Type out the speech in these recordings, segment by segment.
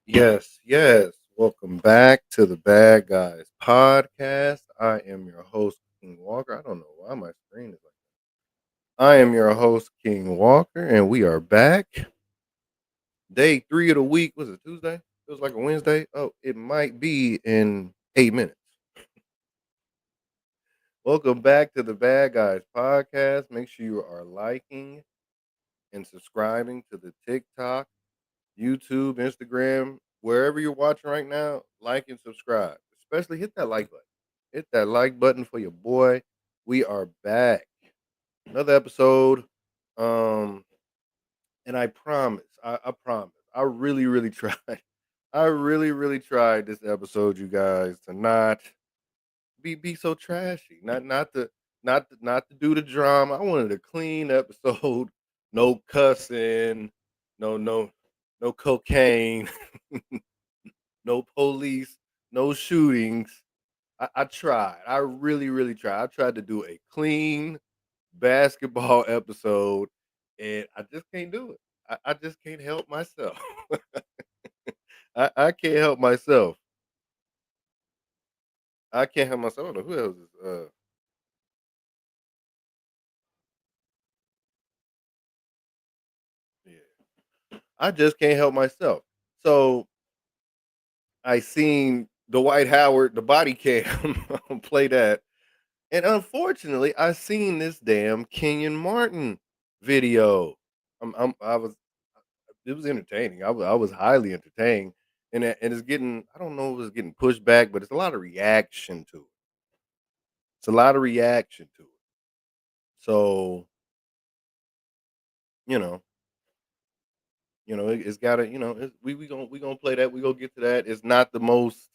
Yes, yes. Welcome back to the Bad Guys podcast. I am your host, King Walker. I don't know why my screen is like that. I am your host, King Walker, and we are back. Day 3 of the week. Was it Tuesday? Feels like a Wednesday. Oh, it might be in 8 minutes. Welcome back to the Bad Guys podcast. Make sure you are liking and subscribing to the TikTok, YouTube, Instagram, wherever you're watching right now, like and subscribe. Especially hit that like button. Hit that like button for your boy. We are back. Another episode. Um, and I promise, I promise, I really, really tried. I really, really tried this episode, you guys, to not be so trashy. Not to do the drama. I wanted a clean episode. No cussing, no cocaine, no police, no shootings. I tried. I really, really tried. I tried to do a clean basketball episode, and I just can't do it. I just can't help myself. I can't help myself. I can't help myself. I don't know who else is. Yeah, I just can't help myself. So I seen the White Howard, the body cam play that. And unfortunately, I seen this damn Kenyon Martin video. I was it was entertaining. I was highly entertained. And it's getting I don't know if it's getting pushed back, but it's a lot of reaction to it. It's a lot of reaction to it. So, you know, it's gotta, we gonna play that. We gonna get to that. It's not the most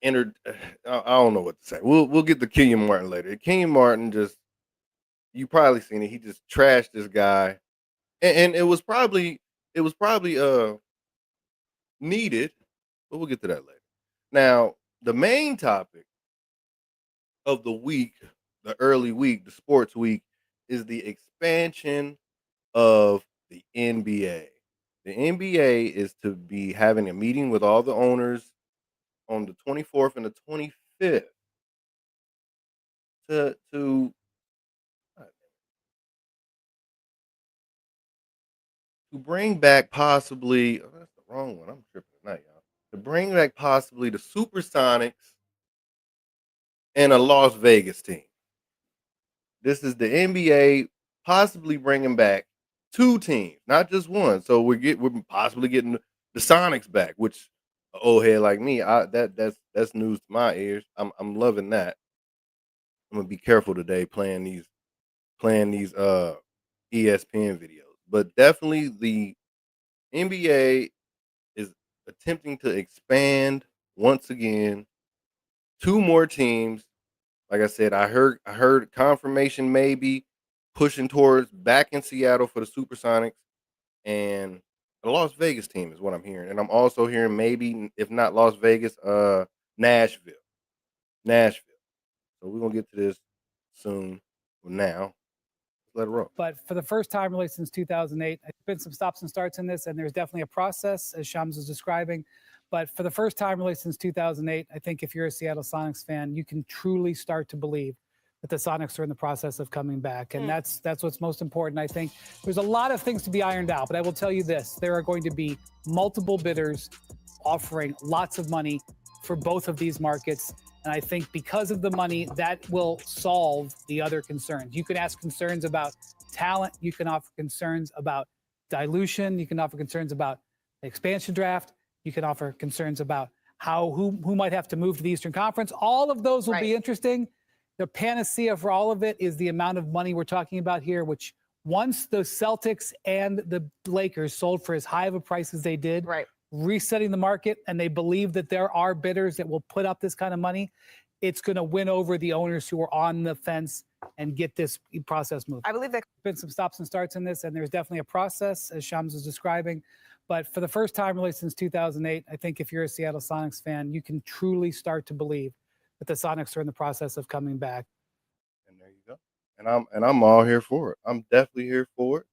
entered I don't know what to say. We'll get to Kenyon Martin later. Kenyon Martin just you probably seen it. He just trashed this guy. And it was probably needed, but we'll get to that later. Now, the main topic of the week, the early week, the sports week, is the expansion of the NBA. The NBA is to be having a meeting with all the owners on the 24th and the 25th to bring back possibly that's the wrong one. I'm tripping tonight, y'all. To bring back possibly the Supersonics and a Las Vegas team. This is the NBA possibly bringing back two teams, not just one. So we're possibly getting the Sonics back, which an old head like me, that's news to my ears. I'm loving that. I'm gonna be careful today playing these ESPN videos, but definitely the NBA is attempting to expand. once again. Two more teams. Like I said, I heard confirmation maybe pushing towards back in Seattle for the Supersonics and the Las Vegas team is what I'm hearing. And I'm also hearing maybe if not Las Vegas, Nashville. Nashville. So we're gonna get to this soon. Well, now, let's let it roll. But for the first time really since 2008, there's been some stops and starts in this, and there's definitely a process, as Shams was describing. But for the first time really since 2008, I think if you're a Seattle Sonics fan, you can truly start to believe that the Sonics are in the process of coming back. And that's what's most important. I think there's a lot of things to be ironed out, but I will tell you this, there are going to be multiple bidders offering lots of money for both of these markets. And I think because of the money, that will solve the other concerns. You can ask concerns about talent. You can offer concerns about dilution. You can offer concerns about the expansion draft. You can offer concerns about who might have to move to the Eastern Conference. All of those will be interesting. The panacea for all of it is the amount of money we're talking about here, which once the Celtics and the Lakers sold for as high of a price as they did, resetting the market, and they believe that there are bidders that will put up this kind of money, it's going to win over the owners who are on the fence and get this process moving. I believe there's been some stops and starts in this, and there's definitely a process, as Shams was describing. But for the first time really since 2008, I think if you're a Seattle Sonics fan, you can truly start to believe that the Sonics are in the process of coming back. And there you go. And I'm all here for it. I'm definitely here for it.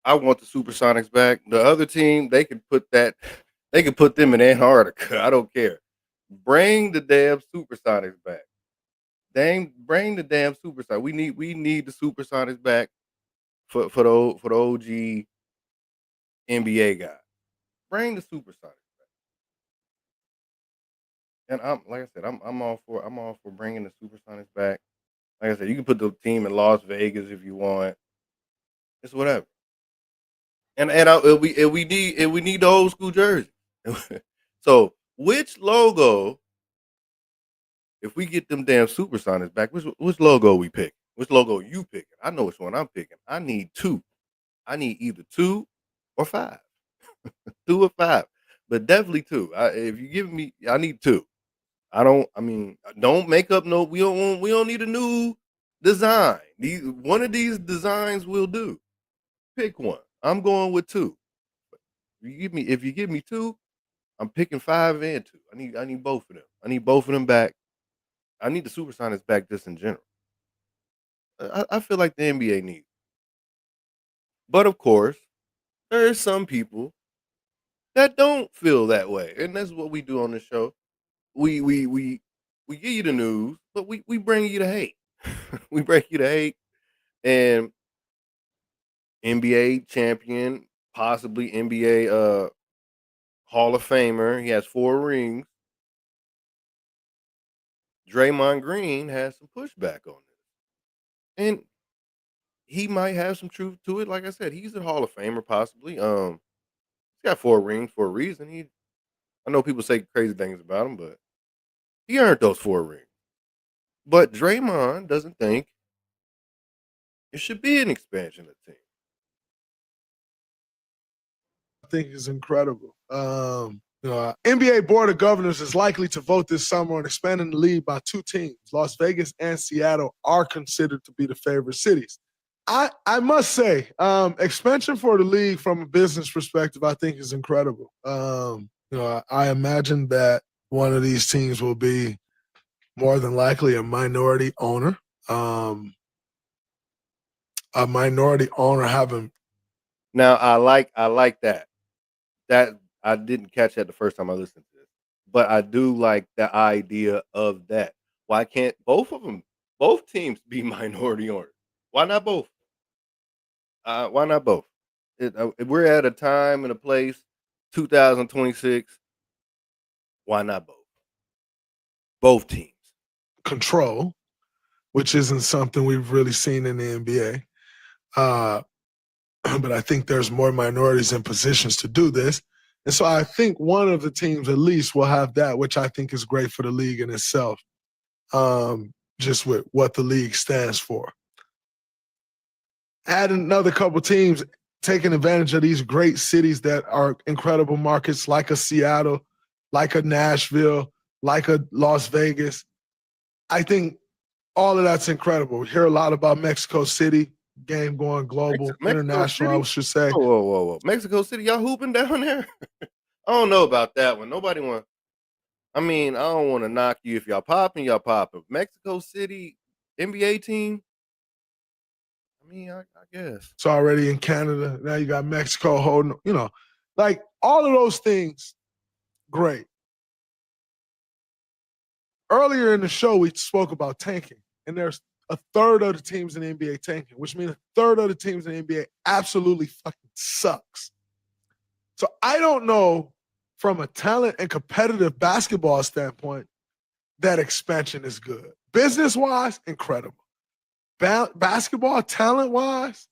I want the Supersonics back. The other team, they can put them in Antarctica. I don't care. Bring the damn Supersonics back. Bring the damn Supersonics. We need the Supersonics back for the OG NBA guy. Bring the Supersonics back. And I'm like I said, I'm all for bringing the Supersonics back. Like I said, you can put the team in Las Vegas if you want. It's whatever. And we need the old school jersey. So which logo, if we get them damn Supersonics back, which logo we pick? Which logo you picking? I know which one I'm picking. I need two. I need either 2 or 5. 2 or 5. But definitely 2. If you give me, I need 2. Don't make up no. We don't need a new design. One of these designs will do. Pick one. I'm going with 2. If you give me 2, I'm picking 5 and 2. I need both of them. I need both of them back. I need the Supersonics back just in general. I feel like the NBA needs. But of course, there are some people that don't feel that way, and that's what we do on the show. We give you the news, but we bring you the hate. We bring you the hate, and NBA champion, possibly NBA Hall of Famer. He has 4 rings. Draymond Green has some pushback on this, and he might have some truth to it. Like I said, he's a Hall of Famer, possibly. He's got 4 rings for a reason. I know people say crazy things about him, but he earned those 4 rings. But Draymond doesn't think it should be an expansion of the team. I think is incredible. NBA Board of Governors is likely to vote this summer on expanding the league by 2 teams. Las Vegas and Seattle are considered to be the favorite cities. I must say, expansion for the league from a business perspective, I think is incredible. I imagine that one of these teams will be more than likely a minority owner. A minority owner having. Now I like that. That I didn't catch that the first time I listened to this, but I do like the idea of that. Why can't both teams be minority owners? Why not both? Why not both? We're at a time and a place, 2026. Why not both? Both teams. Control, which isn't something we've really seen in the NBA. But I think there's more minorities in positions to do this. And so I think one of the teams at least will have that, which I think is great for the league in itself, just with what the league stands for. Add another couple teams taking advantage of these great cities that are incredible markets like a Seattle like a Nashville, like a Las Vegas. I think all of that's incredible. We hear a lot about Mexico City, game going global, Mexico international, I City? should say. Whoa. Mexico City, y'all hooping down there? I don't know about that one. Nobody want. I mean, I don't want to knock you if y'all popping, y'all popping. Mexico City NBA team. I mean, I guess. It's already in Canada. Now you got Mexico holding, like all of those things, great. Earlier in the show, we spoke about tanking, and there's a third of the teams in the NBA tanking, which means a third of the teams in the NBA absolutely fucking sucks. So I don't know from a talent and competitive basketball standpoint that expansion is good. Business-wise, incredible. Basketball talent-wise,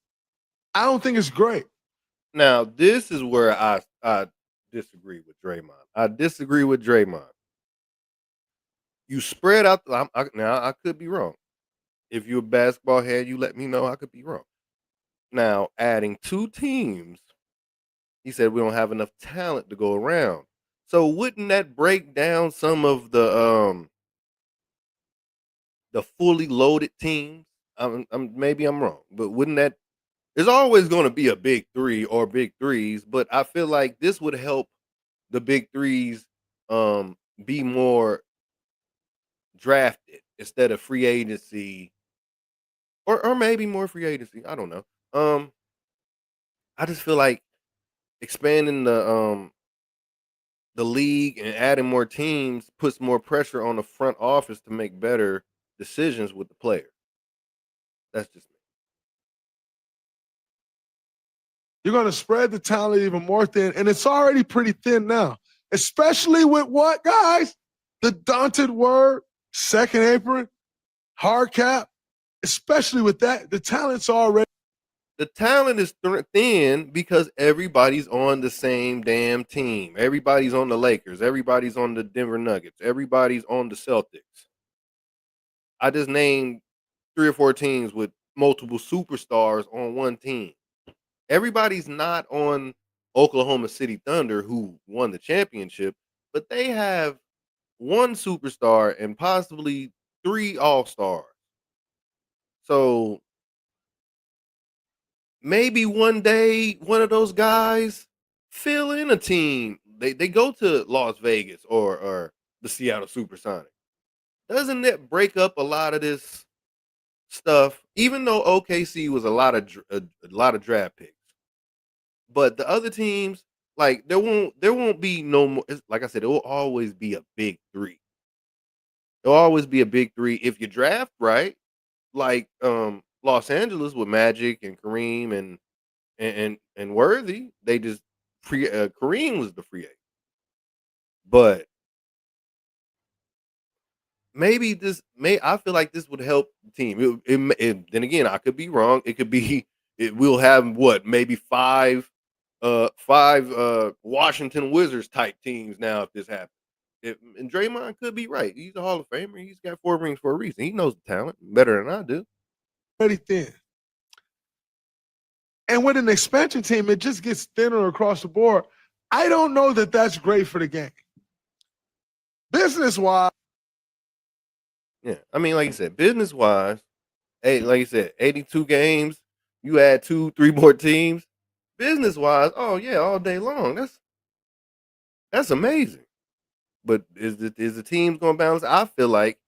I don't think it's great. Now, this is where I disagree with Draymond. I disagree with Draymond. You spread out. Now, I could be wrong. If you're a basketball head, you let me know. I could be wrong. Now, adding 2 teams, he said we don't have enough talent to go around. So wouldn't that break down some of the fully loaded teams? Maybe I'm wrong, but wouldn't that? There's always going to be a big 3 or big threes, but I feel like this would help the big threes be more drafted instead of free agency, or maybe more free agency. I don't know. I just feel like expanding the league and adding more teams puts more pressure on the front office to make better decisions with the player. That's just me. You're going to spread the talent even more thin, and it's already pretty thin now, especially with what, guys? The daunted word, second apron, hard cap, especially with that, the talent's already. The talent is thin because everybody's on the same damn team. Everybody's on the Lakers. Everybody's on the Denver Nuggets. Everybody's on the Celtics. I just named 3 or 4 teams with multiple superstars on one team. Everybody's not on Oklahoma City Thunder, who won the championship, but they have 1 superstar and possibly 3 all-stars. So maybe one day one of those guys fill in a team. They go to Las Vegas or the Seattle Supersonics. Doesn't it break up a lot of this stuff? Even though OKC was a lot of draft picks, but the other teams, like there won't be no more. Like I said, it will always be a big 3. There'll always be a big 3 if you draft right, like Los Angeles with Magic and Kareem and Worthy. They just Kareem was the free agent, but maybe this may I feel like this would help the team. Then again, I could be wrong. It could be we'll have what maybe five Washington Wizards type teams now if this happens. And Draymond could be right. He's a Hall of Famer. He's got 4 rings for a reason. He knows the talent better than I do. Pretty thin. And with an expansion team, it just gets thinner across the board. I don't know that that's great for the game. Business-wise. Yeah. I mean, like you said, business-wise, hey, like you said, 82 games, you add 2, 3 more teams. Business-wise, oh yeah, all day long. That's amazing. But is the teams going to balance? I feel like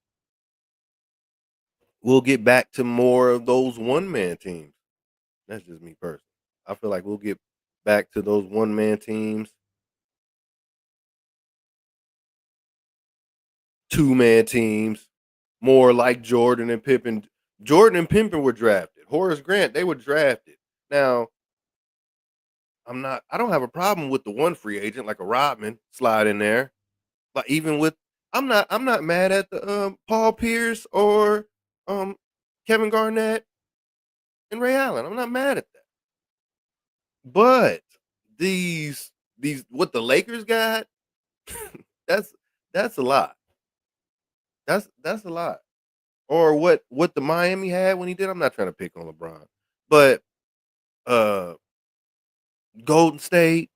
we'll get back to more of those one-man teams. That's just me personally. I feel like we'll get back to those one-man teams, two-man teams, more like Jordan and Pippen. Jordan and Pippen were drafted. Horace Grant, they were drafted. Now, I don't have a problem with the one free agent like a Rodman slide in there. But even with I'm not mad at the Paul Pierce or Kevin Garnett and Ray Allen. I'm not mad at that. But these what the Lakers got, that's that's a lot. That's a lot. Or what the Miami had when he did. I'm not trying to pick on LeBron. But uh Golden State,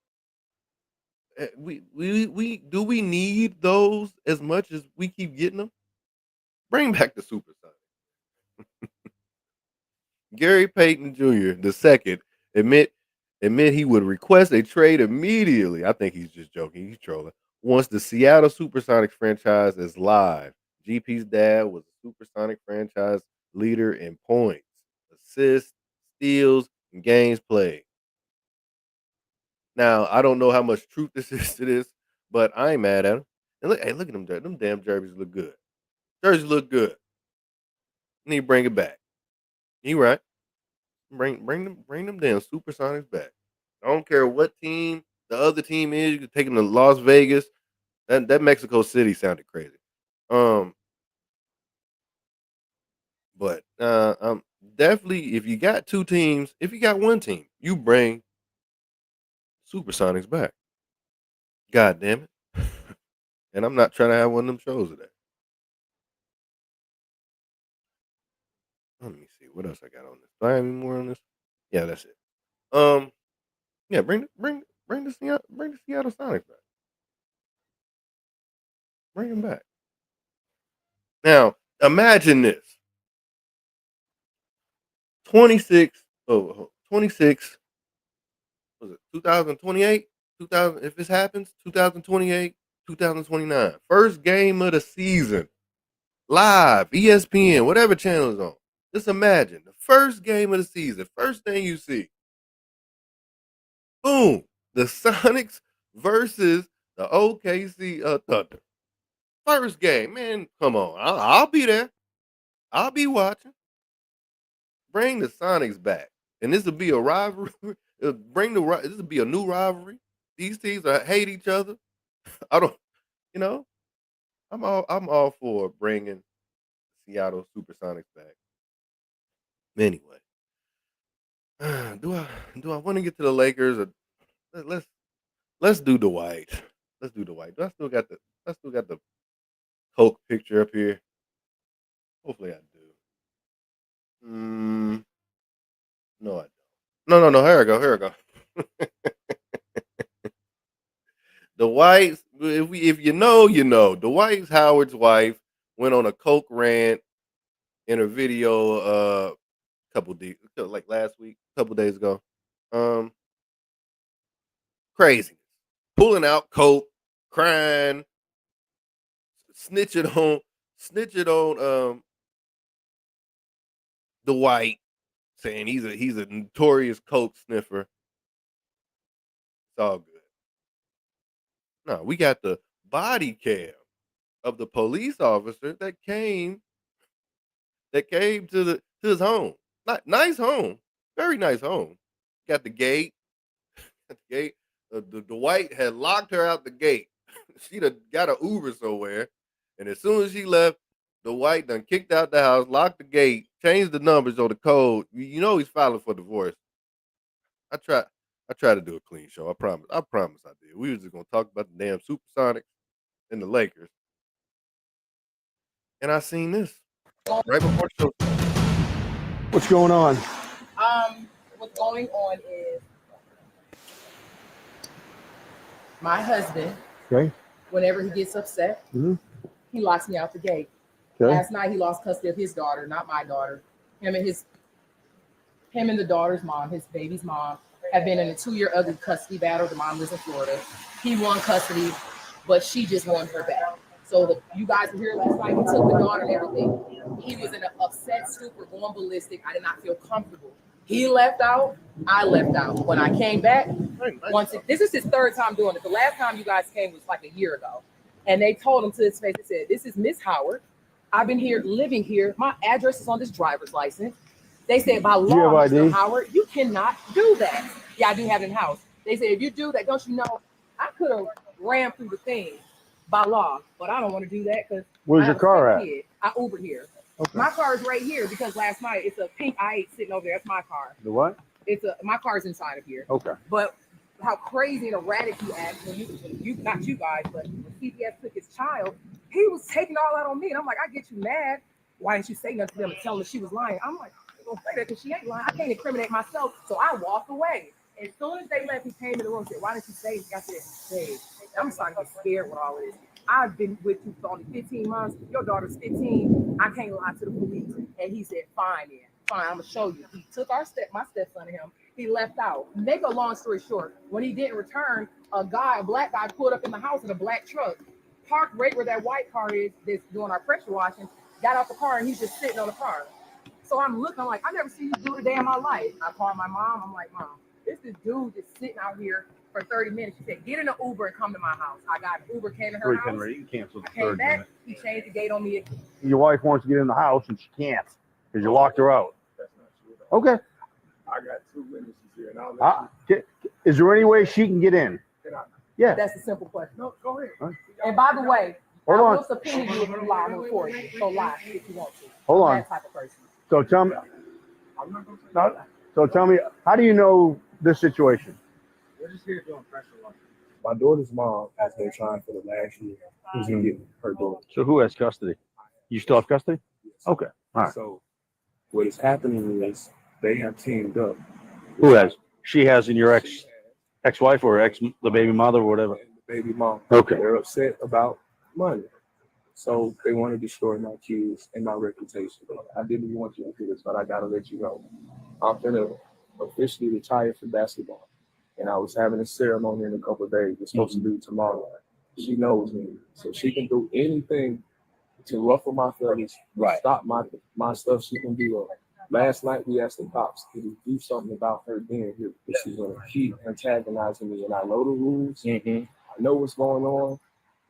we do we need those as much as we keep getting them? Bring back the Supersonics. Gary Payton Jr. the second admit he would request a trade immediately. I think he's just joking. He's trolling. Once the Seattle Supersonics franchise is live. GP's dad was a Supersonic franchise leader in points, assists, steals, and games played. Now, I don't know how much truth this is to this, but I ain't mad at him. And look, hey, look at them. Them damn jerseys look good. Jerseys look good. Need to bring it back. You right. Bring them damn Supersonics back. I don't care what team the other team is. You can take them to Las Vegas. That Mexico City sounded crazy. Um, but definitely if you got two teams, if you got one team, you bring Supersonics back. God damn it. And I'm not trying to have one of them shows today. Let me see what else I got on this. Do I have any more on this? Yeah, that's it. Yeah, bring the Seattle Sonics back. Bring them back. Now, imagine this. 26, 26, was it 2028? 2000, if this happens, 2028, 2029. First game of the season. Live, ESPN, whatever channel is on. Just imagine the first game of the season, first thing you see. Boom. The Sonics versus the OKC Thunder. First game, man. Come on. I'll be there. I'll be watching. Bring the Sonics back. And this will be a rivalry. This will be a new rivalry. These teams hate each other. I don't, you know, I'm all for bringing Seattle Supersonics back. Anyway, do I want to get to the Lakers or let's do Dwight. Let's do Dwight. Do I still got the Coke picture up here? Hopefully I do. No, I don't. No. Here I go. Here I go. The Whites, if you know, you know. The White's Howard's wife went on a Coke rant in a video couple days like last week, couple days ago. Crazy. Pulling out Coke, crying, snitching on the White, saying he's a notorious Coke sniffer. It's all good. No, we got the body cam of the police officer that came to his home. Not nice home, very nice home. Got the gate. The gate. The White had locked her out the gate. She'd have got an Uber somewhere, and as soon as she left, the White done kicked out the house, locked the gate, changed the numbers on the code. You know he's filing for divorce. I try to do a clean show. I promise. I did. We was just gonna talk about the damn Supersonics and the Lakers, and I seen this right before the show. What's going on? What's going on is my husband, Okay. whenever he gets upset, Mhm. he locks me out the gate. Okay. Last night he lost custody of his daughter, not my daughter. Him and the daughter's mom, his baby's mom, have been in a 2-year ugly custody battle. The mom lives in Florida. He won custody, but she just won her back. So you guys were here last night. He took the daughter and everything. He was in an upset stupor, going ballistic. I did not feel comfortable. He left out. I left out. When I came back, this is his third time doing it. The last time you guys came was like a year ago. And they told him to his face, they said, "This is Miss Howard. I've been here, living here. My address is on this driver's license." They said, "By law, Mr. Howard, you cannot do that." Yeah, I do have it in house. They said, "If you do that, don't you know, I could have ran through the thing by law, but I don't want to do that because where's your car at? I Ubered here. Okay. My car is right here because last night it's a pink i8 sitting over there. That's my car. The what? My car's inside of here. Okay. But how crazy and erratic he acts when you not you guys, but when CPS took his child, he was taking all that on me. And I'm like, I get you mad. Why didn't you say nothing to them and tell them she was lying? I'm like, I don't say that because she ain't lying. I can't incriminate myself. So I walked away. As soon as they left, he came in the room and said, "Why didn't you say?" I said, "Hey, I'm starting to get scared with all of this. I've been with you for only 15 months. Your daughter's 15. I can't lie to the police. And he said, fine, then. Fine, I'm going to show you. He took my stepson to him. He left out. Make a long story short, when he didn't return, a black guy, pulled up in the house in a black truck, parked right where that white car is that's doing our pressure washing, got out the car, and he's just sitting on the car. So I'm looking, I'm like, I never seen you do a day in my life. I called my mom. I'm like, Mom, this dude just sitting out here for 30 minutes. She said, get in an Uber and come to my house. I got an Uber, came to her house. You cancel the I came third back. minute. He changed the gate on me again. Your wife wants to get in the house and she can't because you locked her out. That's not true. Okay. I got 2 witnesses here, and I'll let Is there any way she can get in? Yeah. That's a simple question. No, go ahead. Right. And by the way, Hold I on. will subpoena you if you lie on court. So lie if you want to. Hold I'm on. that type of person. So tell me. I'm not going to say No, so tell me, how do you know this situation? We're just here doing pressure washing. My daughter's mom has been trying for the last year to get her daughter. So who has custody? You still have custody? Okay. All right. So what is happening is they have teamed up. Who has? She has in your ex-wife or the baby mother or whatever. And the baby mom. Okay. They're upset about money. So they want to destroy my kids and my reputation. I didn't want you to do this, but I gotta let you know. I'm gonna officially retire from basketball. And I was having a ceremony in a couple of days. It's supposed to be tomorrow. She knows me. So she can do anything to ruffle my feathers, stop my stuff. She can do it. Last night we asked the cops to do something about her being here because she's gonna keep antagonizing me. And I know the rules. I know what's going on.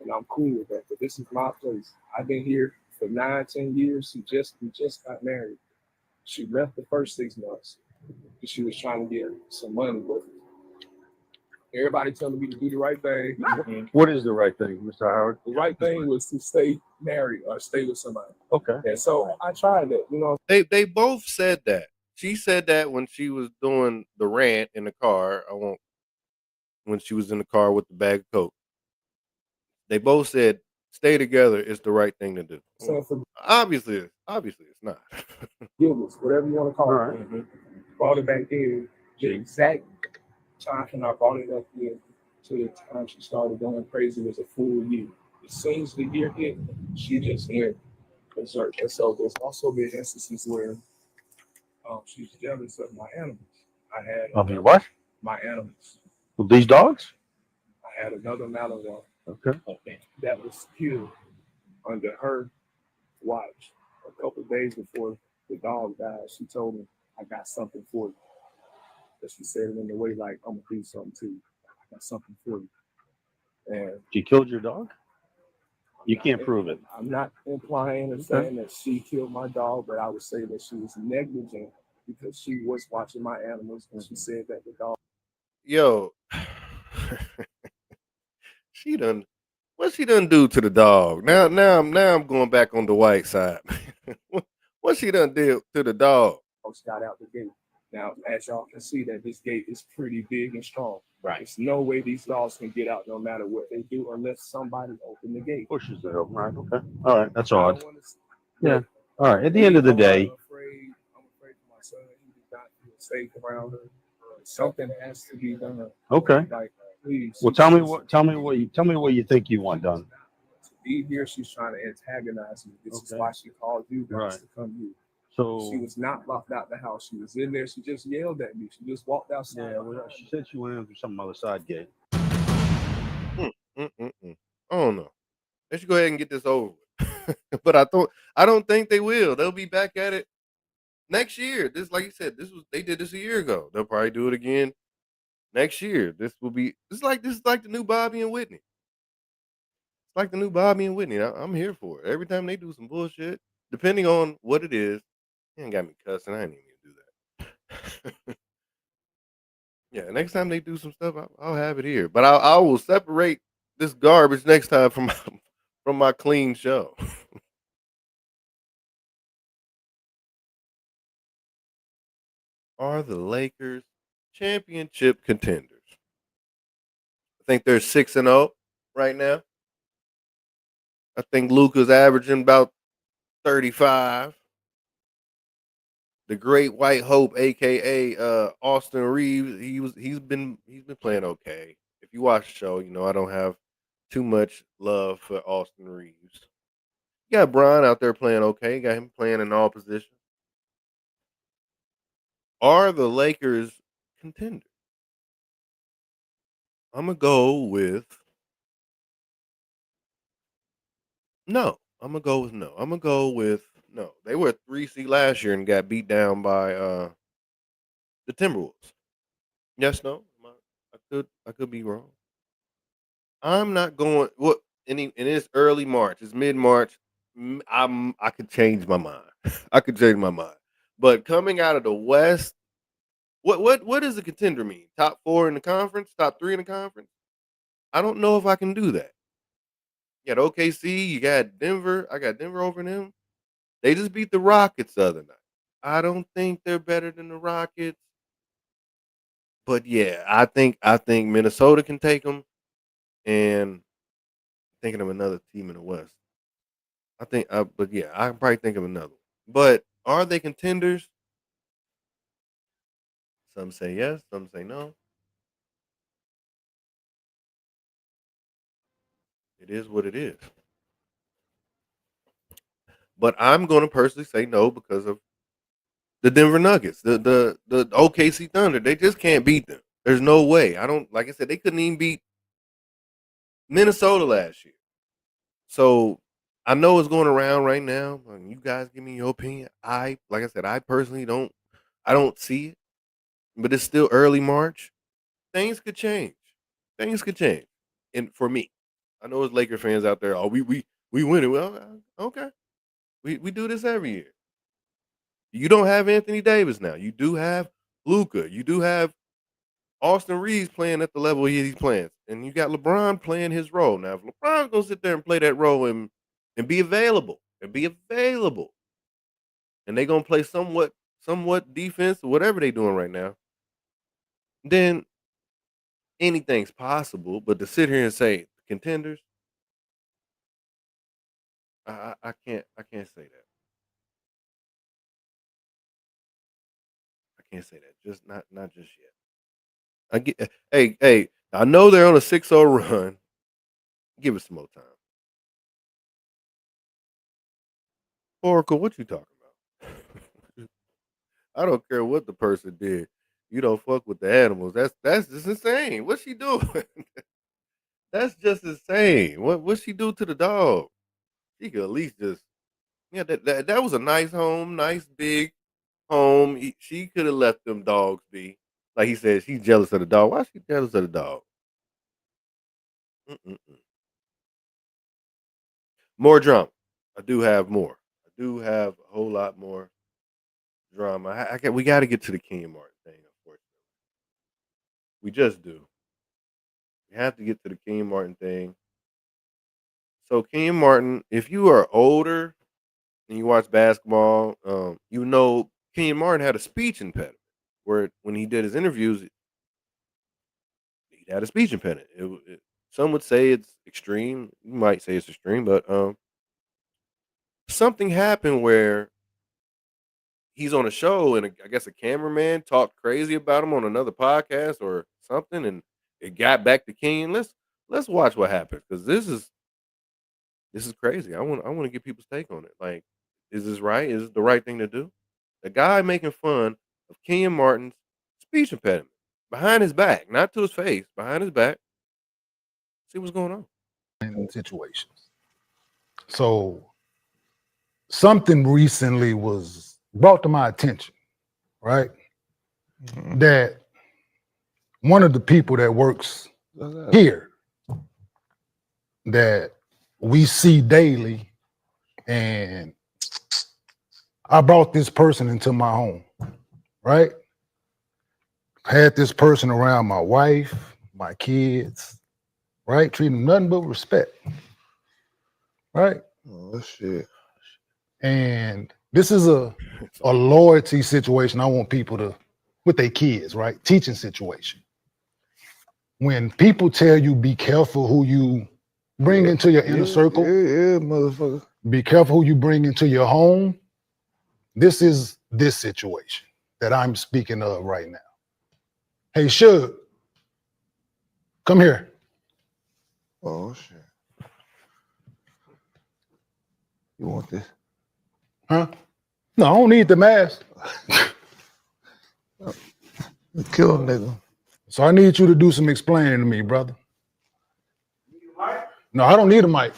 And I'm cool with that, but this is my place. I've been here for 9-10 years. We just got married. She left the first 6 months because she was trying to get some money with it. Everybody telling me to do the right thing. What is the right thing, Mr. Howard? The right thing was to stay married or stay with somebody. Okay. And so I tried that, you know. They both said that. She said that when she was doing the rant in the car. When she was in the car with the bag of coke. They both said stay together is the right thing to do. So for Obviously it's not. forgiveness, whatever you want to call it. Brought it back in. The exact time when I brought it up in to the time she started going crazy was a full year. As soon as the year hit, she just went berserk. And so there's also been instances where she's jealous of my animals. I had Of your what? my animals. Well, these dogs? I had another Malinois Okay. that was killed under her watch. A couple of days before the dog died, she told me, I got something for you. But she said it in the way like, I'm going to do something to you. I got something for you. And She killed your dog? You can't prove it. I'm not implying or saying that she killed my dog, but I would say that she was negligent because she was watching my animals and she said that the dog. Yo, what she done do to the dog? Now I'm going back on the white side. What she done did to the dog? Got out the gate. Now, as y'all can see, that this gate is pretty big and strong. Right. There's no way these dogs can get out no matter what they do unless somebody open the gate. Pushes it open, right? Okay. All right. That's odd. I don't wanna- Yeah. All right. At the end of the day, I'm afraid for my son. He did not feel safe around her. Something has to be done. okay. Like, please. Well, tell me what you think you want done. To be here, she's trying to antagonize me. This is Okay. why she called you guys Right. to come here. So She was not locked out the house. She was in there. She just yelled at me. She just walked outside. yeah, well, she said she went in through some other side gate. I don't know. They should go ahead and get this over with. But I don't think they will. They'll be back at it next year. This, like you said, they did this a year ago. They'll probably do it again next year. This is like the new Bobby and Whitney. It's like the new Bobby and Whitney. I'm here for it. Every time they do some bullshit, depending on what it is, you ain't got me cussing. I ain't even gonna do that. Yeah, next time they do some stuff, I'll have it here. But I will separate this garbage next time from my clean show. Are the Lakers championship contenders? I think they're 6-0 right now. I think Luka's averaging about 35. The Great White Hope, aka Austin Reeves, he's been playing okay. If you watch the show, you know I don't have too much love for Austin Reeves. You got Bron out there playing okay. You got him playing in all positions. Are the Lakers contenders? I'm gonna go with no. I'm gonna go with no. I'm gonna go with no. They were a 3 seed last year and got beat down by the Timberwolves. Yes, no. I could be wrong. I'm not going. What? And it's early March. It's mid March. I could change my mind. I could change my mind. But coming out of the West, what does a contender mean? Top 4 in the conference? Top 3 in the conference? I don't know if I can do that. You got OKC. You got Denver. I got Denver over them. They just beat the Rockets the other night. I don't think they're better than the Rockets. But yeah, I think Minnesota can take them. And thinking of another team in the West. But yeah, I can probably think of another one. But are they contenders? Some say yes, some say no. It is what it is. But I'm going to personally say no because of the Denver Nuggets, the OKC Thunder. They just can't beat them. There's no way. I don't like I said they couldn't even beat Minnesota last year. So I know it's going around right now. You guys give me your opinion. Like I said, I personally don't see it. But it's still early March. Things could change. Things could change. And for me, I know there's Laker fans out there. Oh, we win it. Well, okay. We do this every year. You don't have Anthony Davis now. You do have Luca. You do have Austin Reeves playing at the level he's playing, and you got LeBron playing his role. Now, if LeBron's gonna sit there and play that role and be available and they gonna play somewhat defense or whatever they doing right now, then anything's possible. But to sit here and say contenders, I can't say that. I can't say that. Just not just yet. I get hey, I know they're on a 6-0 run. Give it some more time. Oracle, what you talking about? I don't care what the person did. You don't fuck with the animals. That's just insane. What's she doing? That's just insane. What she do to the dog? She could at least just yeah. That was a nice home, nice big home. She could have left them dogs be. Like he said, she's jealous of the dog. Why she jealous of the dog? Mm-mm-mm. More drama. I do have more. I do have a whole lot more drama. We got to get to the King Martin thing. Unfortunately, we just do. We have to get to the King Martin thing. So King Martin, if you are older and you watch basketball, you know King Martin had a speech impediment. Where when he did his interviews, he had a speech impediment. Some would say it's extreme. You might say it's extreme, but something happened where he's on a show and I guess a cameraman talked crazy about him on another podcast or something, and it got back to King. Let's watch what happens because this is crazy. I want to get people's take on it. Like, is this right? Is it the right thing to do? The guy making fun of Kenyon Martin's speech impediment behind his back, not to his face, behind his back. See what's going on. In situations. So something recently was brought to my attention, right? That one of the people that works here that we see daily, and I brought this person into my home, right? Had this person around my wife, my kids, right? Treating them nothing but respect, right? Oh shit. And this is a loyalty situation. I want people to, with their kids, right? Teaching situation. When people tell you be careful who you bring into your inner circle, Yeah, motherfucker. be careful who you bring into your home. This is this situation that I'm speaking of right now. Hey, Suge, come here. Oh shit. You want this? Huh? No, I don't need the mask. Kill a nigga. So I need you to do some explaining to me, brother. No, I don't need a mic.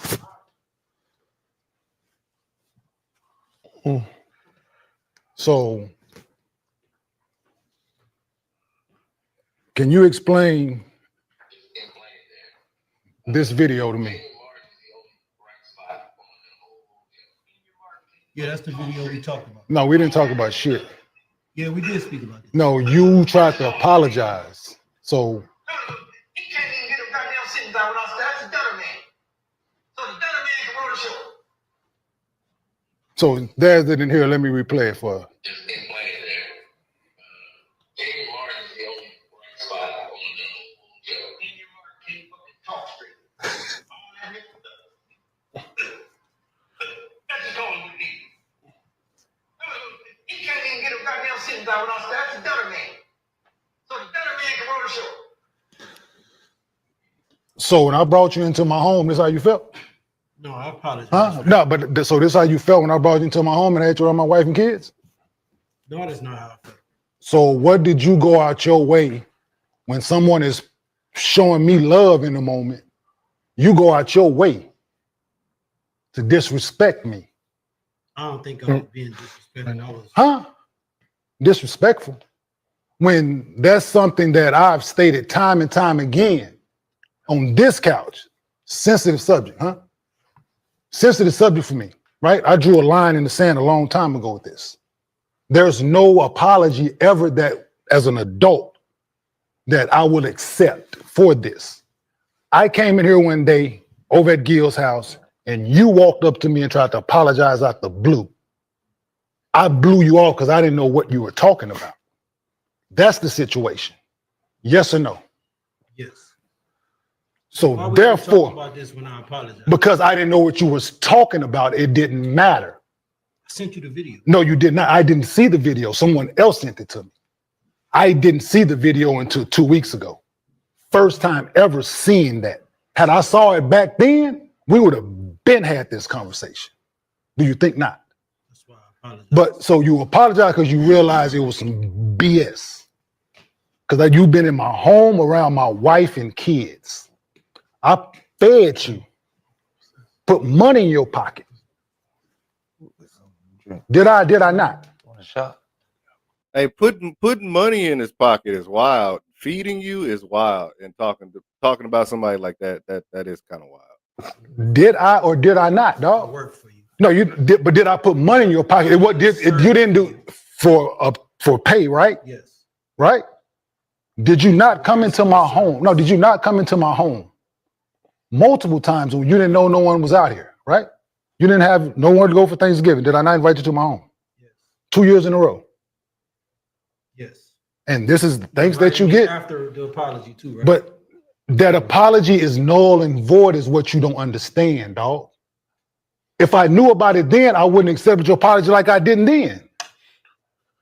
So, can you explain this video to me? Yeah, that's the video we talked about. No, we didn't talk about shit. Yeah, we did speak about it. No, you tried to apologize. So, He can't even get a goddamn sentence out without that's the Dunner man. So the Dunner man can roll the show. so there's it in here. Let me replay it for her. Just explain it there. David Martin is the only bright spot on the show. Daniel Martin can't fucking talk straight. All that nigga. That's just all you need. He can't even get a goddamn sentence out without that's the Dunner man. So the Dunner man can roll the show. So when I brought you into my home, this how you felt? No, I apologize. Huh? No, but so this how you felt when I brought you into my home and I had you around my wife and kids? No, that's not how I felt. So what did you go out your way when someone is showing me love in the moment? You go out your way to disrespect me. I don't think I was being disrespectful. I was. Huh? Disrespectful. When that's something that I've stated time and time again on this couch. Sensitive subject, huh? Sensitive subject for me, right? I drew a line in the sand a long time ago with this. There's no apology ever that, as an adult, that I will accept for this. I came in here one day over at Gil's house and you walked up to me and tried to apologize out the blue. I blew you off because I didn't know what you were talking about. That's the situation. Yes or no? Yes. So Why would you therefore, talk about this when I apologize? because I didn't know what you was talking about, it didn't matter. I sent you the video. No, you did not. I didn't see the video. Someone else sent it to me. I didn't see the video until 2 weeks ago. First time ever seeing that. Had I saw it back then, we would have been had this conversation. Do you think not? That's why I apologize. But so you apologize because you realize it was some BS. Because you've been in my home around my wife and kids. I fed you, put money in your pocket. Did I not? Want a shot? Hey, putting money in his pocket is wild. Feeding you is wild, and talking about somebody like that is kind of wild. Did I or did I not, I dog? work for you. No, you did, but did I put money in your pocket? You didn't do for pay, right? Yes. Right? Did you not come into my home? No, did you not come into my home multiple times when you didn't know no one was out here, right? You didn't have no one to go for Thanksgiving. Did I not invite you to my home? Yes. 2 years in a row. Yes. And this is things that you get. After the apology too, right? But that apology is null and void is what you don't understand, dog. If I knew about it then, I wouldn't accept your apology like I didn't then.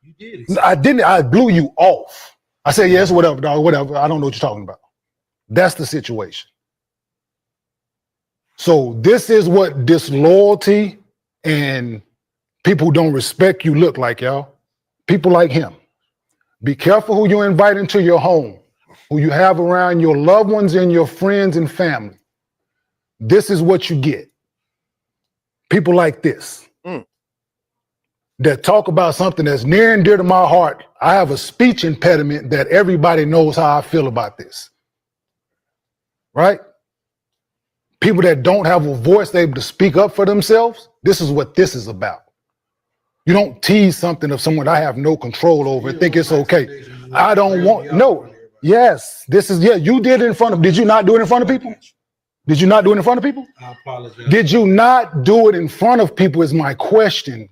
You did. I didn't. I blew you off. I said, yes, whatever, dog, whatever. I don't know what you're talking about. That's the situation. So this is what disloyalty and people who don't respect you look like, y'all. People like him. Be careful who you invite into your home, who you have around your loved ones and your friends and family. This is what you get. People like this that talk about something that's near and dear to my heart. I have a speech impediment that everybody knows how I feel about this. Right? People that don't have a voice, they able to speak up for themselves. This is what this is about. You don't tease something of someone I have no control over and think it's okay. I don't want, no. Yes, this is, yeah, you did it in front of, did you not do it in front of people? Did you not do it in front of people? I apologize. Did you not do it in front of people is my question.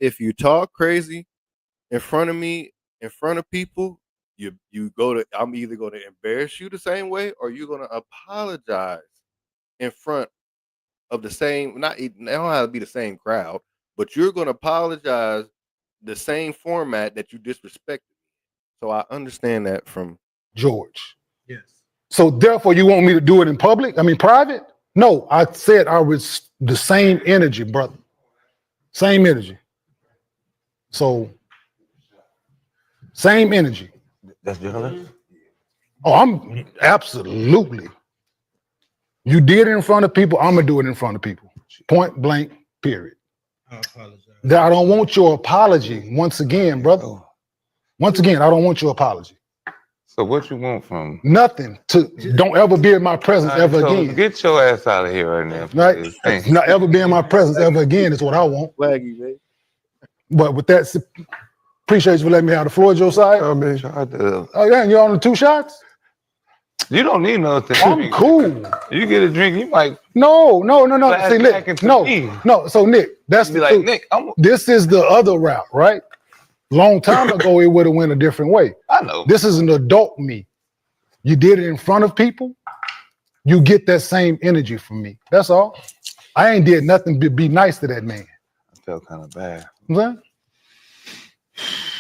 If you talk crazy in front of me, in front of people, you go to, I'm either going to embarrass you the same way or you're going to apologize in front of the same, not, it don't have to be the same crowd, but you're going to apologize the same format that you disrespected. So I understand that from George. Yes. So therefore, you want me to do it in public? I mean, private? No, I said I was the same energy, brother. Same energy. So, same energy. That's your Oh, I'm absolutely. You did it in front of people, I'm gonna do it in front of people. Point blank, period. I apologize. That I don't want your apology once again, brother. Once again, I don't want your apology. So what you want from Nothing. Don't ever be in my presence ever again. Get your ass out of here right now. Right? Thanks. Not ever be in my presence ever again is what I want. Swaggy, baby. But with that, appreciate you for letting me have the floor, Josiah. Oh yeah, and you're on the 2 shots? You don't need nothing. I'm cool. You get a drink, you might. No. Flash See, back Nick, into me. no. So Nick, that's You the be like, truth. Nick, This is the other route, right? Long time ago, it would have went a different way. I know. This is an adult me. You did it in front of people. You get that same energy from me. That's all. I ain't did nothing but be nice to that man. I felt kind of bad. You know what I'm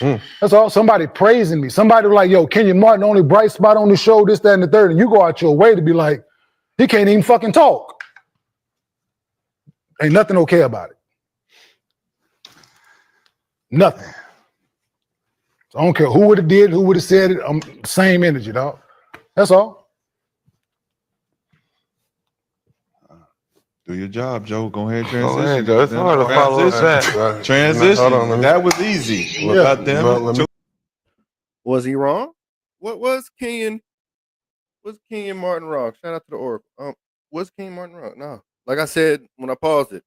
saying? That's all. Somebody praising me. Somebody was like, yo, Kenyon Martin, only bright spot on the show, this, that, and the third. And you go out your way to be like, he can't even fucking talk. Ain't nothing okay about it. Nothing. So I don't care who would have did, who would have said it. I'm same energy, dog. That's all. Do your job, Joe. Go ahead, Go transition. ahead, Joe. It's hard to follow that. Transition. That was easy. Well, goddamn it. Was he wrong? What was Kenyon? Was Kenyon Martin wrong? Shout out to the Oracle. Was Kenyon Martin wrong? No. Like I said when I paused it,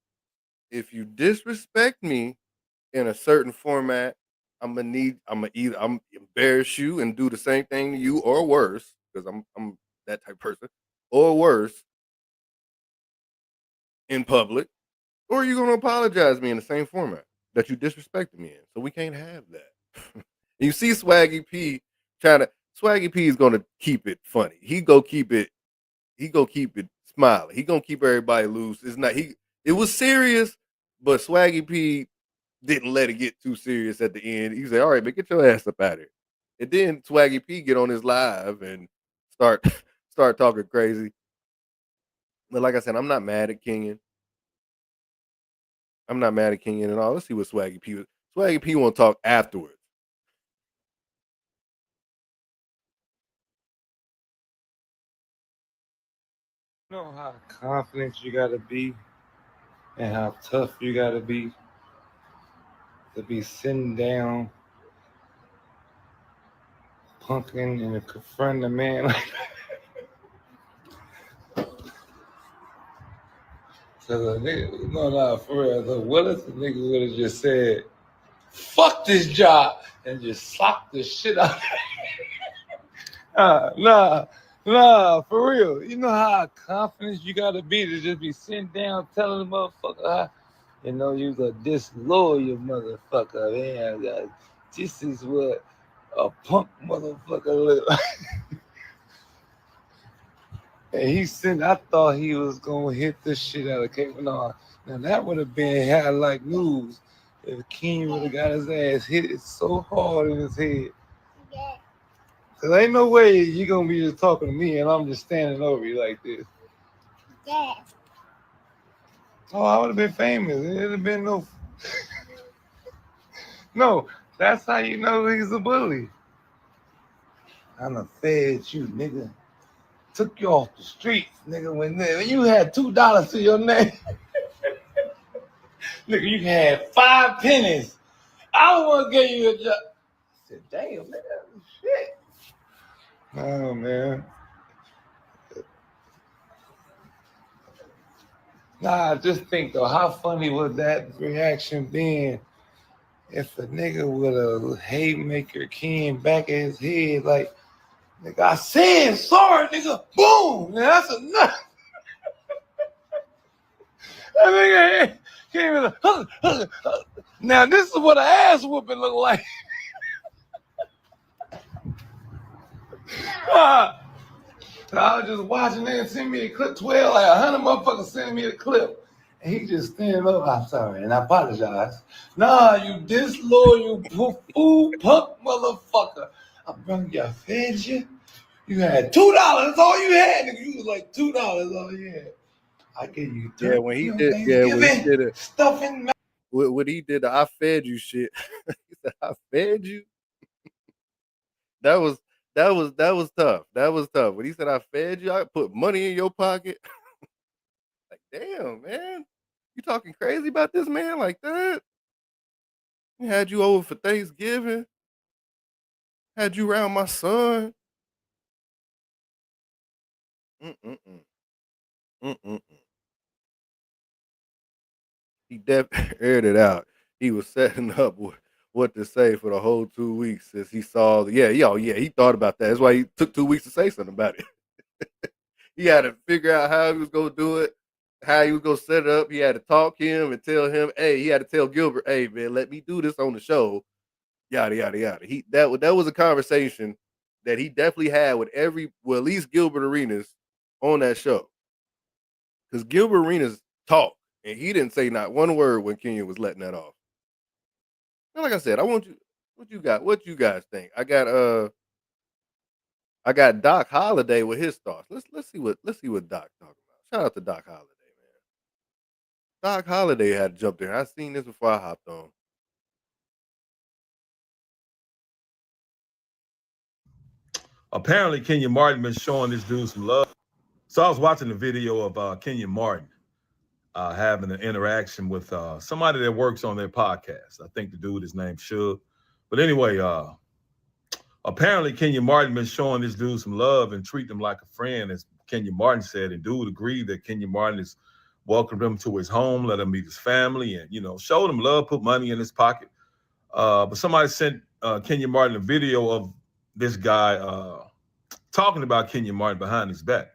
if you disrespect me in a certain format, I'm gonna embarrass you and do the same thing to you or worse, because I'm that type of person, or worse in public, or you're gonna apologize to me in the same format that you disrespected me in. So we can't have that. You see Swaggy P Swaggy P is gonna keep it funny. He go keep it smiling. He gonna keep everybody loose. It was serious, but Swaggy P didn't let it get too serious at the end. He said, all right, man, get your ass up out of here. And then Swaggy P get on his live and start talking crazy. But like I said, I'm not mad at Kenyon. I'm not mad at Kenyon at all. Let's see what Swaggy P was. Swaggy P won't talk afterwards. You know how confident you gotta be and how tough you gotta be to be sitting down, punking, and confronting a man like that. So the nigga, no, for real. So what if the nigga would have just said, "Fuck this job," and just slapped the shit out of him? Nah, for real. You know how confident you gotta be to just be sitting down telling the motherfucker, you know, you's a disloyal motherfucker, man. This is what a punk motherfucker look like. And he said, I thought he was gonna hit the shit out of Kevin. No, now that would have been highlight news if King would have got his ass hit so hard in his head. Cause ain't no way you gonna be just talking to me and I'm just standing over you like this. Yeah. Oh, I would have been famous. It'd have been no. No, that's how you know he's a bully. I'm a fed you, nigga. Took you off the streets, nigga. When you had $2 to your name, nigga, you had 5 pennies. I don't want to give you a job. I said, damn, nigga, shit. Oh, man. Nah, just think, though, how funny would that reaction been if a nigga with a haymaker came back at his head like, nigga, I said sorry, nigga. Boom! Now that's enough. That nigga came in like, now this is what an ass whooping look like. I was just watching that and send me a clip, 12, like 100 motherfuckers sending me a clip. And he just standing up, I'm sorry, and I apologize. Nah, you disloyal, fool, punk motherfucker. I brung you, I fed you. You had $2. That's all you had. Nigga. You was like $2. All you had. I gave you Yeah, when he did, it, stuffing. What he did, I fed you shit. He said, I fed you. That was tough. That was tough. When he said I fed you, I put money in your pocket. Like, damn, man. You talking crazy about this man like that? He had you over for Thanksgiving. Had you around my son. Mm-mm-mm. Mm-mm-mm. He definitely aired it out. He was setting up what to say for the whole 2 weeks since he saw he thought about that. That's why he took 2 weeks to say something about it. He had to figure out how he was gonna do it, how he was gonna set it up. He had to talk him and tell him, hey, he had to tell Gilbert, hey man, let me do this on the show. Yada yada yada. That was a conversation that he definitely had with at least Gilbert Arenas on that show. Because Gilbert Arenas talked and he didn't say not one word when Kenyon was letting that off. And like I said, I want you what you guys think? I got Doc Holliday with his thoughts. Let's see what Doc talking about. Shout out to Doc Holliday, man. Doc Holliday had jumped in. I seen this before I hopped on. Apparently, Kenyon Martin been showing this dude some love. So I was watching the video of Kenyon Martin having an interaction with somebody that works on their podcast. I think the dude is named Shug. But anyway, apparently Kenyon Martin been showing this dude some love and treating him like a friend, as Kenyon Martin said. And dude agreed that Kenyon Martin has welcomed him to his home, let him meet his family, and showed him love, put money in his pocket. But somebody sent Kenyon Martin a video of this guy talking about Kenyon Martin behind his back,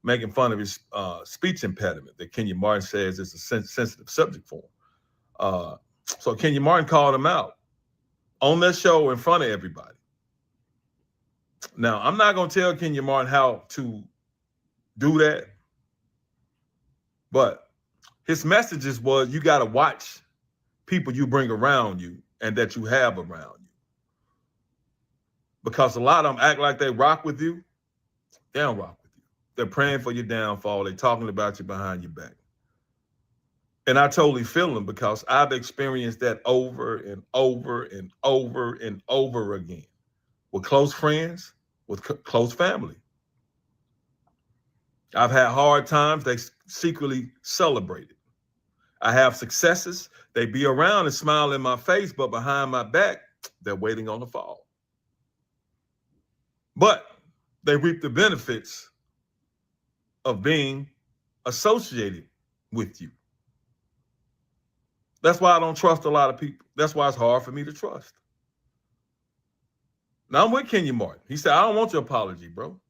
making fun of his speech impediment that Kenyon Martin says is a sensitive subject for him. So Kenyon Martin called him out on that show in front of everybody. Now, I'm not going to tell Kenyon Martin how to do that, but his messages was you got to watch people you bring around you and that you have around you. Because a lot of them act like they rock with you. They don't rock with you. They're praying for your downfall. They're talking about you behind your back. And I totally feel them because I've experienced that over and over and over and over again with close friends, with close family. I've had hard times. They secretly celebrate it. I have successes. They be around and smile in my face, but behind my back, they're waiting on the fall. But they reap the benefits of being associated with you. That's why I don't trust a lot of people. That's why it's hard for me to trust. Now I'm with Kenyon Martin. He said, I don't want your apology, bro.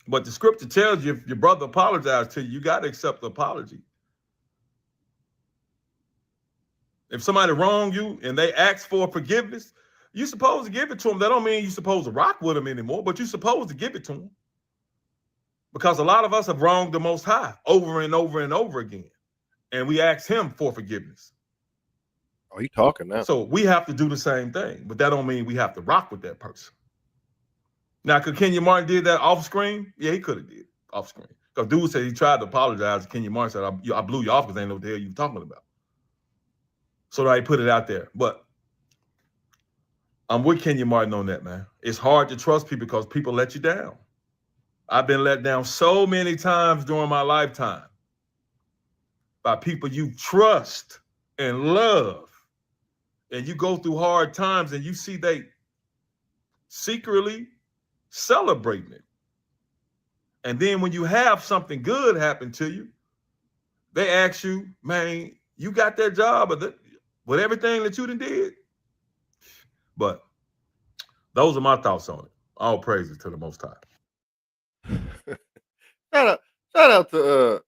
But the scripture tells you if your brother apologized to you, you got to accept the apology. If somebody wronged you and they ask for forgiveness, you're supposed to give it to them. That don't mean you're supposed to rock with them anymore, but you're supposed to give it to them. Because a lot of us have wronged the Most High over and over and over again. And we ask him for forgiveness. Oh, he talking now. So we have to do the same thing, but that don't mean we have to rock with that person. Now, could Kenyon Martin did that off screen? Yeah, he could have did off screen. Because dude said he tried to apologize. Kenyon Martin said, I blew you off because I didn't know what the hell you were talking about. So I put it out there. But I'm with Kenyon Martin on that, man. It's hard to trust people because people let you down. I've been let down so many times during my lifetime by people you trust and love. And you go through hard times and you see they secretly celebrating it. And then when you have something good happen to you, they ask you, man, you got that job with everything that you done did. But those are my thoughts on it. All praises to the Most High. Shout out to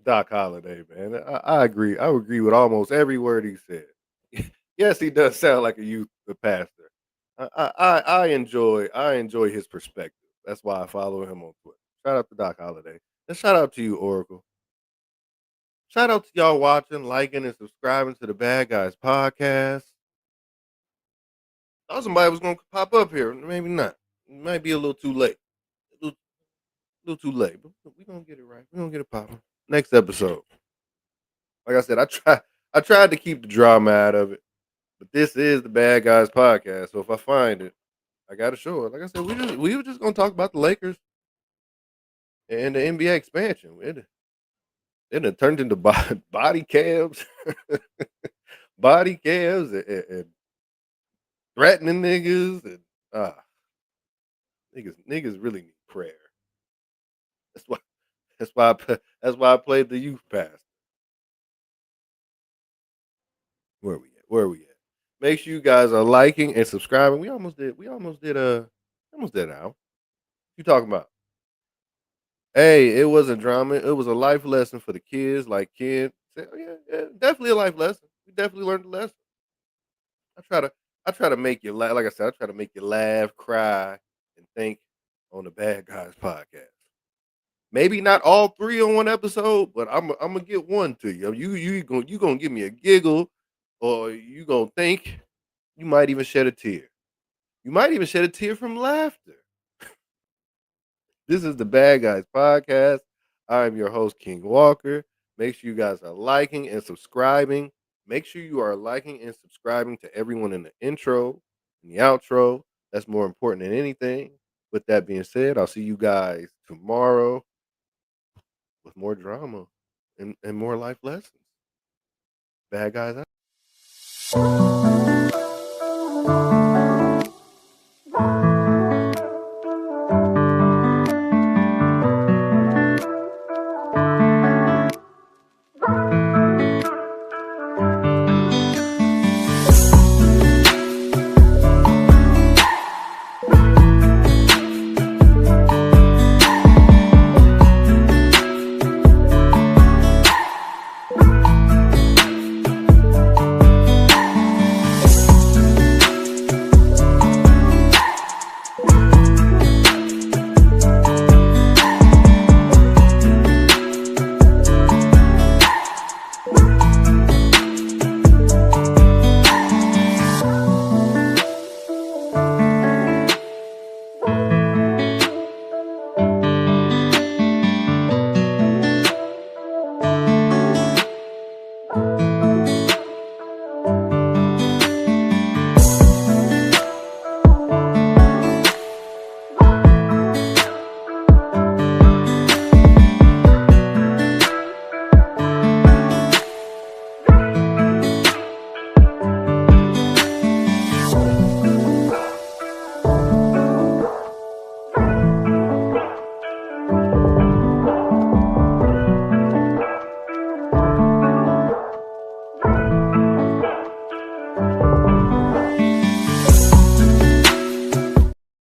Doc Holliday, man. I agree. I agree with almost every word he said. Yes, he does sound like a youth pastor. I enjoy his perspective. That's why I follow him on Twitter. Shout out to Doc Holliday. And shout out to you, Oracle. Shout out to y'all watching, liking, and subscribing to the Bad Guys Podcast. thought somebody was gonna pop up here. Maybe not. It might be a little too late. A little too late, but we're gonna get it right. We're gonna get it popping. Next episode. Like I said, I tried to keep the drama out of it, but this is the Bad Guys podcast. So if I find it, I gotta show it. Like I said, we were just gonna talk about the Lakers and the NBA expansion. It had turned into body cams, body cams, and threatening niggas, and niggas really need prayer. That's why. That's why I played the youth pastor. Where we at? Where we at? Make sure you guys are liking and subscribing. We almost did an hour. You talking about? Hey, it wasn't drama. It was a life lesson for the kids. Like Ken said, oh, yeah, definitely a life lesson. We definitely learned a lesson. I try to make you laugh. Like I said, I try to make you laugh, cry, and think on the Bad Guys podcast. Maybe not all three on one episode, but I'm gonna get one to you. You gonna give me a giggle, or you gonna think. You might even shed a tear. You might even shed a tear from laughter. This is the Bad Guys podcast. I'm your host, King Walker. Make sure you guys are liking and subscribing. Make sure you are liking and subscribing to everyone in the intro and the outro. That's more important than anything. With that being said, I'll see you guys tomorrow with more drama and more life lessons. Bad Guys out.